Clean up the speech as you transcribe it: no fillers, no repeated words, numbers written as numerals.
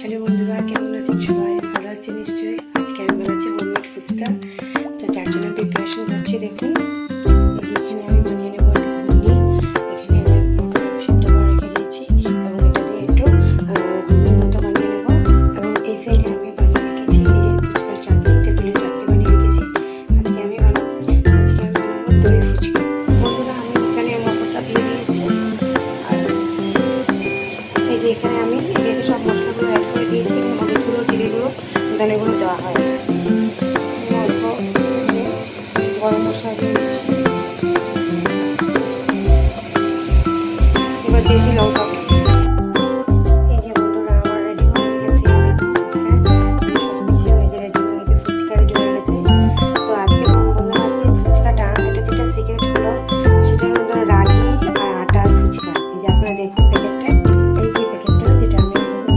Hello বন্ধুরা, কেমন আছেন সবাই? ভালো আছে নিশ্চয়ই। আজকে আমি বানাচ্ছি হোমমেড ফুচকা। তো তার জন্য প্রিপারেশন করছি। দেখুন, এখানে আমি বানিয়ে নেব ঘুগনি। এখানে আমি সিদ্ধ করে রেখে দিয়েছি এবং এটা দিয়ে একটু ঘুগনির মতো বানিয়ে নেব। এবং এই সাইডে আমি বানিয়ে রেখেছি এই যে ফুচকার চাটনি, তেঁতুলের চাটনি বানিয়ে রেখেছি। আজকে আমি বানাবো দই ফুচকা। বন্ধুরা, আমি এখানে মটরটা দিয়ে দিয়েছি। আর এই যে এখানে আমি সব মশলাগুলো অ্যাড করে দিয়েছি। এখানে হলুদ গুঁড়ো, জিরে গুঁড়ো, ধনে গুঁড়ো দেওয়া হয়।